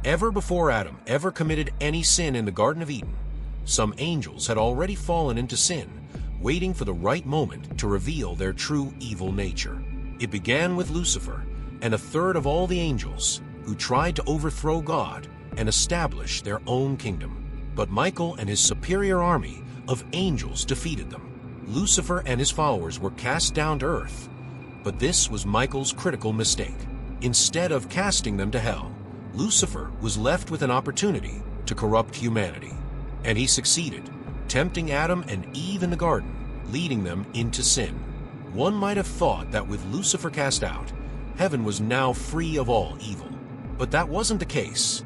Ever before Adam ever committed any sin in the Garden of Eden, some angels had already fallen into sin, waiting for the right moment to reveal their true evil nature. It began with Lucifer and a third of all the angels who tried to overthrow God and establish their own kingdom. But Michael and his superior army of angels defeated them. Lucifer and his followers were cast down to earth, but this was Michael's critical mistake. Instead of casting them to hell, Lucifer was left with an opportunity to corrupt humanity. And he succeeded, tempting Adam and Eve in the garden, leading them into sin. One might have thought that with Lucifer cast out, heaven was now free of all evil. But that wasn't the case.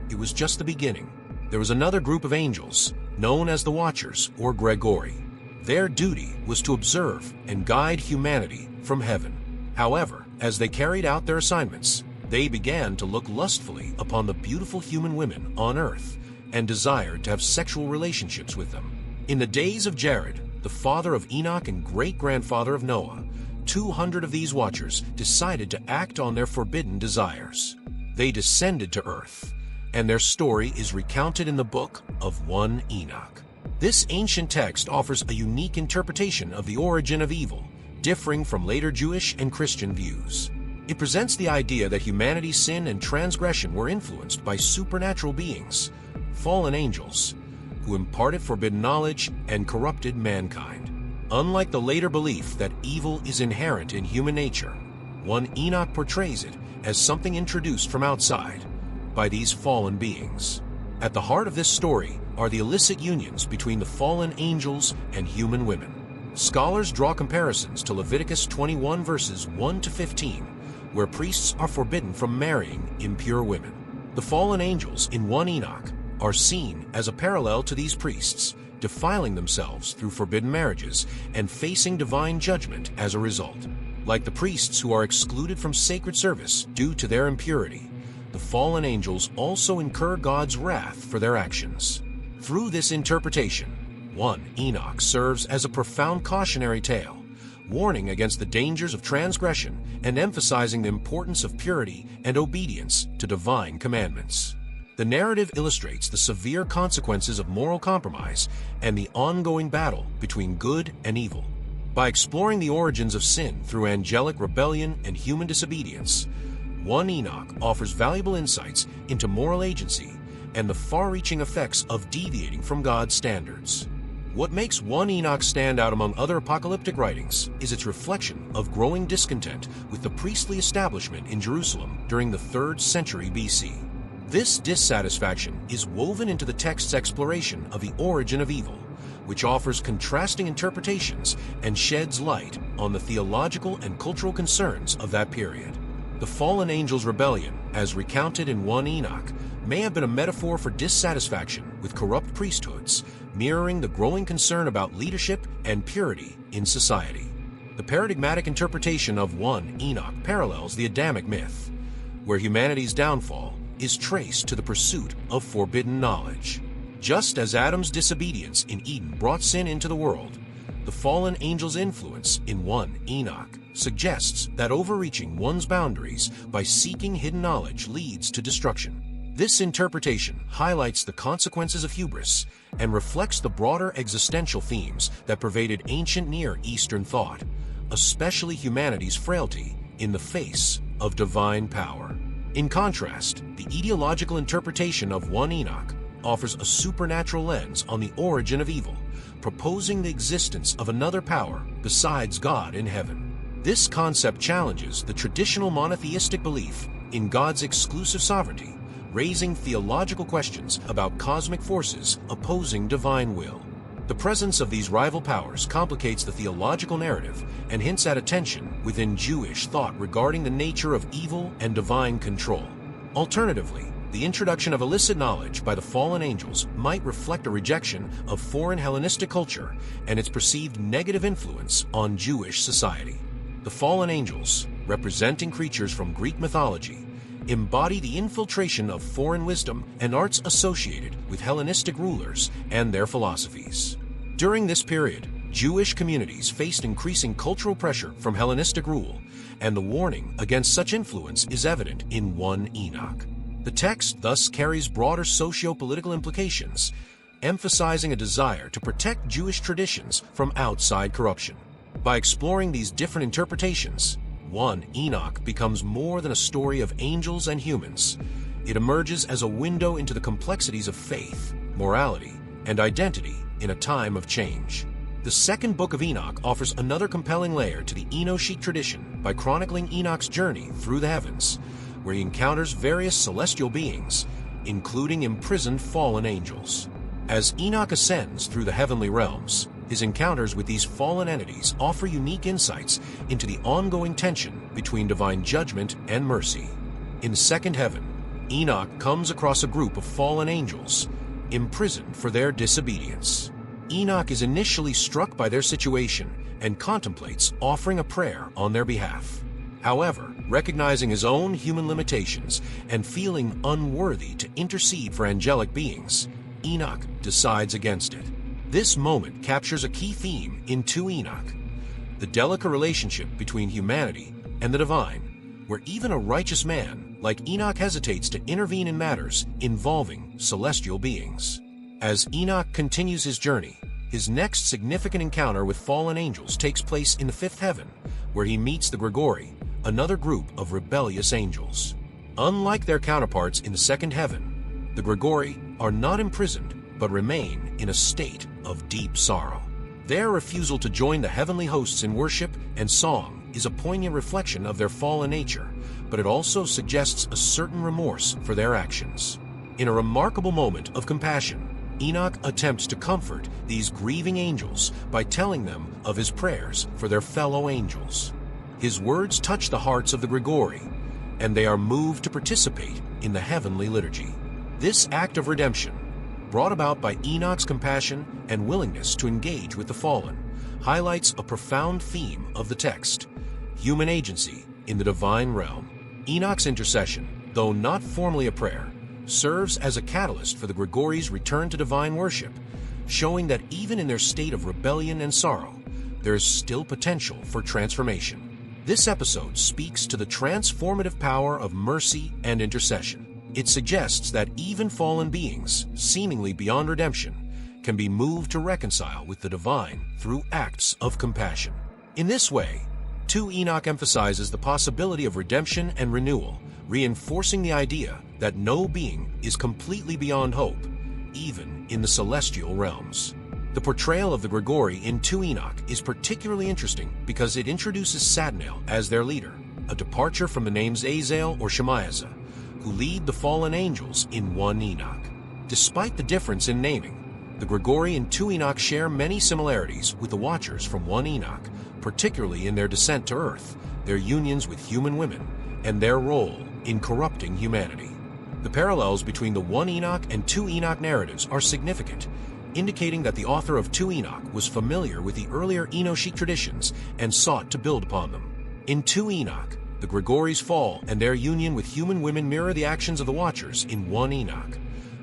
It was just the beginning. There was another group of angels, known as the Watchers or Gregory. Their duty was to observe and guide humanity from heaven. However, as they carried out their assignments, they began to look lustfully upon the beautiful human women on earth and desired to have sexual relationships with them. In the days of Jared, the father of Enoch and great-grandfather of Noah, 200 of these watchers decided to act on their forbidden desires. They descended to earth, and their story is recounted in the Book of Enoch. This ancient text offers a unique interpretation of the origin of evil, differing from later Jewish and Christian views. It presents the idea that humanity's sin and transgression were influenced by supernatural beings, fallen angels, who imparted forbidden knowledge and corrupted mankind. Unlike the later belief that evil is inherent in human nature, Enoch portrays it as something introduced from outside by these fallen beings. At the heart of this story are the illicit unions between the fallen angels and human women. Scholars draw comparisons to Leviticus 21 verses 1 to 15, where priests are forbidden from marrying impure women. The fallen angels in Enoch are seen as a parallel to these priests, defiling themselves through forbidden marriages and facing divine judgment as a result. Like the priests who are excluded from sacred service due to their impurity, the fallen angels also incur God's wrath for their actions. Through this interpretation, Enoch serves as a profound cautionary tale, warning against the dangers of transgression and emphasizing the importance of purity and obedience to divine commandments. The narrative illustrates the severe consequences of moral compromise and the ongoing battle between good and evil. By exploring the origins of sin through angelic rebellion and human disobedience, Enoch offers valuable insights into moral agency and the far-reaching effects of deviating from God's standards. What makes Enoch stand out among other apocalyptic writings is its reflection of growing discontent with the priestly establishment in Jerusalem during the 3rd century BC. This dissatisfaction is woven into the text's exploration of the origin of evil, which offers contrasting interpretations and sheds light on the theological and cultural concerns of that period. The fallen angels' rebellion, as recounted in Enoch, may have been a metaphor for dissatisfaction with corrupt priesthoods, mirroring the growing concern about leadership and purity in society. The paradigmatic interpretation of Enoch parallels the Adamic myth, where humanity's downfall is traced to the pursuit of forbidden knowledge. Just as Adam's disobedience in Eden brought sin into the world, the fallen angel's influence in Enoch suggests that overreaching one's boundaries by seeking hidden knowledge leads to destruction. This interpretation highlights the consequences of hubris and reflects the broader existential themes that pervaded ancient Near Eastern thought, especially humanity's frailty in the face of divine power. In contrast, the ideological interpretation of Enoch offers a supernatural lens on the origin of evil, proposing the existence of another power besides God in heaven. This concept challenges the traditional monotheistic belief in God's exclusive sovereignty, raising theological questions about cosmic forces opposing divine will. The presence of these rival powers complicates the theological narrative and hints at a tension within Jewish thought regarding the nature of evil and divine control. Alternatively, the introduction of illicit knowledge by the fallen angels might reflect a rejection of foreign Hellenistic culture and its perceived negative influence on Jewish society. The fallen angels, representing creatures from Greek mythology, embody the infiltration of foreign wisdom and arts associated with Hellenistic rulers and their philosophies. During this period, Jewish communities faced increasing cultural pressure from Hellenistic rule, and the warning against such influence is evident in Enoch. The text thus carries broader socio-political implications, emphasizing a desire to protect Jewish traditions from outside corruption. By exploring these different interpretations, 1 Enoch becomes more than a story of angels and humans. It emerges as a window into the complexities of faith, morality, and identity in a time of change. The second Book of Enoch offers another compelling layer to the Enochic tradition by chronicling Enoch's journey through the heavens, where he encounters various celestial beings, including imprisoned fallen angels. As Enoch ascends through the heavenly realms, his encounters with these fallen entities offer unique insights into the ongoing tension between divine judgment and mercy. In second heaven, Enoch comes across a group of fallen angels, imprisoned for their disobedience. Enoch is initially struck by their situation and contemplates offering a prayer on their behalf. However, recognizing his own human limitations and feeling unworthy to intercede for angelic beings, Enoch decides against it. This moment captures a key theme in 2 Enoch, the delicate relationship between humanity and the divine, where even a righteous man like Enoch hesitates to intervene in matters involving celestial beings. As Enoch continues his journey, his next significant encounter with fallen angels takes place in the 5th heaven, where he meets the Grigori, another group of rebellious angels. Unlike their counterparts in the 2nd heaven, the Grigori are not imprisoned but remain in a state of deep sorrow. Their refusal to join the heavenly hosts in worship and song is a poignant reflection of their fallen nature, but it also suggests a certain remorse for their actions. In a remarkable moment of compassion, Enoch attempts to comfort these grieving angels by telling them of his prayers for their fellow angels. His words touch the hearts of the Grigori, and they are moved to participate in the heavenly liturgy. This act of redemption, brought about by Enoch's compassion and willingness to engage with the fallen, highlights a profound theme of the text: human agency in the divine realm. Enoch's intercession, though not formally a prayer, serves as a catalyst for the Grigori's return to divine worship, showing that even in their state of rebellion and sorrow, there is still potential for transformation. This episode speaks to the transformative power of mercy and intercession. It suggests that even fallen beings, seemingly beyond redemption, can be moved to reconcile with the divine through acts of compassion. In this way, 2 Enoch emphasizes the possibility of redemption and renewal, reinforcing the idea that no being is completely beyond hope, even in the celestial realms. The portrayal of the Grigori in 2 Enoch is particularly interesting because it introduces Satanael as their leader, a departure from the names Azazel or Samyaza, who lead the fallen angels in 1 Enoch. Despite the difference in naming, the Grigori and 2 Enoch share many similarities with the Watchers from 1 Enoch, particularly in their descent to earth, their unions with human women, and their role in corrupting humanity. The parallels between the 1 Enoch and 2 Enoch narratives are significant, indicating that the author of 2 Enoch was familiar with the earlier Enochic traditions and sought to build upon them. In 2 Enoch, the Grigori's fall and their union with human women mirror the actions of the Watchers in 1 Enoch,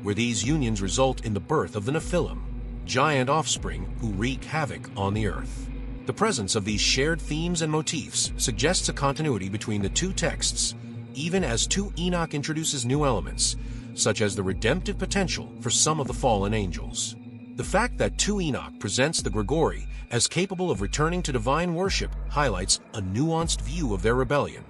where these unions result in the birth of the Nephilim, giant offspring who wreak havoc on the earth. The presence of these shared themes and motifs suggests a continuity between the 2 texts, even as 2 Enoch introduces new elements, such as the redemptive potential for some of the fallen angels. The fact that 2 Enoch presents the Grigori as capable of returning to divine worship highlights a nuanced view of their rebellion,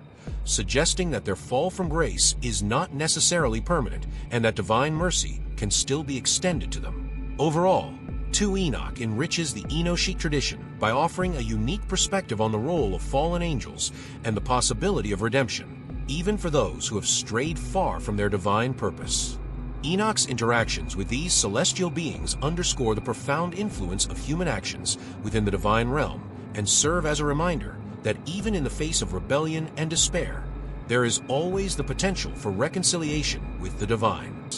suggesting that their fall from grace is not necessarily permanent and that divine mercy can still be extended to them. Overall, 2 Enoch enriches the Enochic tradition by offering a unique perspective on the role of fallen angels and the possibility of redemption, even for those who have strayed far from their divine purpose. Enoch's interactions with these celestial beings underscore the profound influence of human actions within the divine realm and serve as a reminder that even in the face of rebellion and despair, there is always the potential for reconciliation with the divine.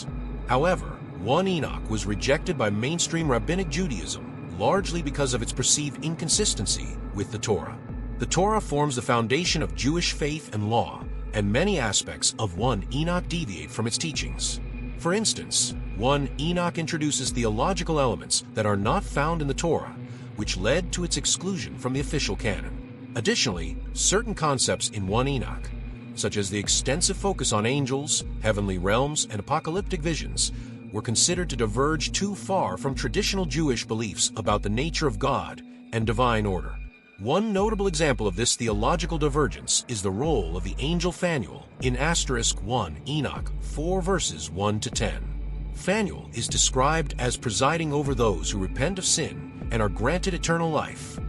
However, 1 Enoch was rejected by mainstream rabbinic Judaism, largely because of its perceived inconsistency with the Torah. The Torah forms the foundation of Jewish faith and law, and many aspects of 1 Enoch deviate from its teachings. For instance, 1 Enoch introduces theological elements that are not found in the Torah, which led to its exclusion from the official canon. Additionally, certain concepts in 1 Enoch, such as the extensive focus on angels, heavenly realms, and apocalyptic visions, were considered to diverge too far from traditional Jewish beliefs about the nature of God and divine order. One notable example of this theological divergence is the role of the angel Phanuel in *1 Enoch 4 verses 1 to 10. Phanuel is described as presiding over those who repent of sin and are granted eternal life,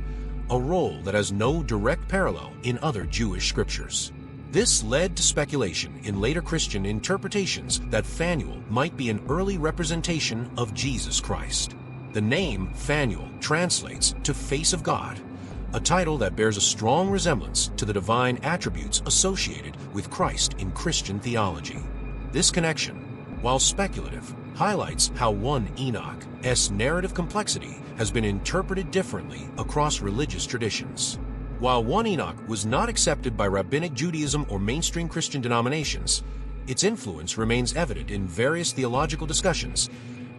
a role that has no direct parallel in other Jewish scriptures. This led to speculation in later Christian interpretations that Phanuel might be an early representation of Jesus Christ. The name Phanuel translates to face of God, a title that bears a strong resemblance to the divine attributes associated with Christ in Christian theology. This connection, while speculative, highlights how 1 Enoch's narrative complexity has been interpreted differently across religious traditions. While 1 Enoch was not accepted by Rabbinic Judaism or mainstream Christian denominations, its influence remains evident in various theological discussions,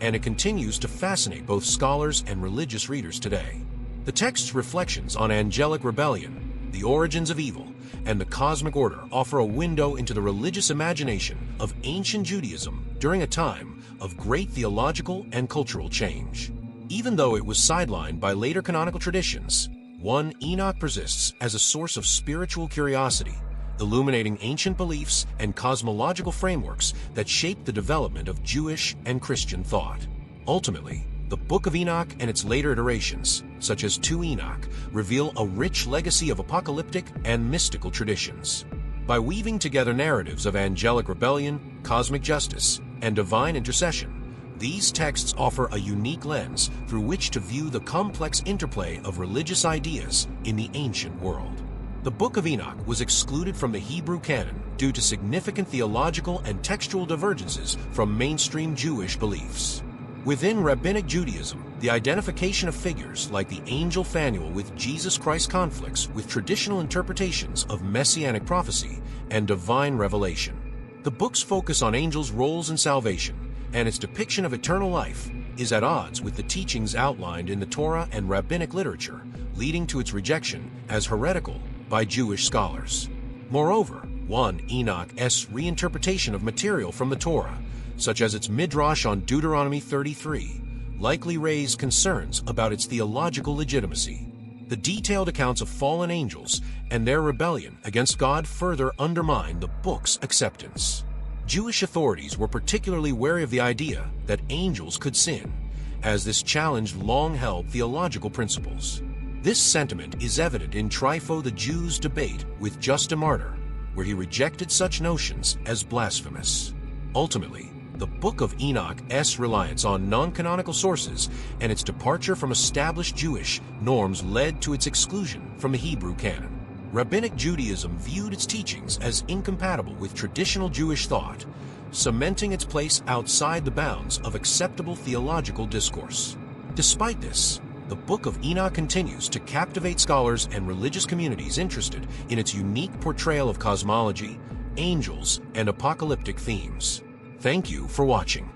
and it continues to fascinate both scholars and religious readers today. The text's reflections on angelic rebellion, the origins of evil, and the cosmic order offer a window into the religious imagination of ancient Judaism during a time of great theological and cultural change. Even though it was sidelined by later canonical traditions, 1 Enoch persists as a source of spiritual curiosity, illuminating ancient beliefs and cosmological frameworks that shaped the development of Jewish and Christian thought. Ultimately, the Book of Enoch and its later iterations, such as 2 Enoch, reveal a rich legacy of apocalyptic and mystical traditions. By weaving together narratives of angelic rebellion, cosmic justice, and divine intercession, these texts offer a unique lens through which to view the complex interplay of religious ideas in the ancient world. The Book of Enoch was excluded from the Hebrew canon due to significant theological and textual divergences from mainstream Jewish beliefs. Within Rabbinic Judaism, the identification of figures like the angel Phanuel with Jesus Christ conflicts with traditional interpretations of messianic prophecy and divine revelation. The book's focus on angels' roles in salvation and its depiction of eternal life is at odds with the teachings outlined in the Torah and Rabbinic literature, leading to its rejection as heretical by Jewish scholars. Moreover, 1 Enoch's reinterpretation of material from the Torah, such as its midrash on Deuteronomy 33, likely raised concerns about its theological legitimacy. The detailed accounts of fallen angels and their rebellion against God further undermine the book's acceptance. Jewish authorities were particularly wary of the idea that angels could sin, as this challenged long-held theological principles. This sentiment is evident in Trypho the Jew's debate with Justin Martyr, where he rejected such notions as blasphemous. Ultimately, the Book of Enoch's reliance on non-canonical sources and its departure from established Jewish norms led to its exclusion from the Hebrew canon. Rabbinic Judaism viewed its teachings as incompatible with traditional Jewish thought, cementing its place outside the bounds of acceptable theological discourse. Despite this, the Book of Enoch continues to captivate scholars and religious communities interested in its unique portrayal of cosmology, angels, and apocalyptic themes. Thank you for watching.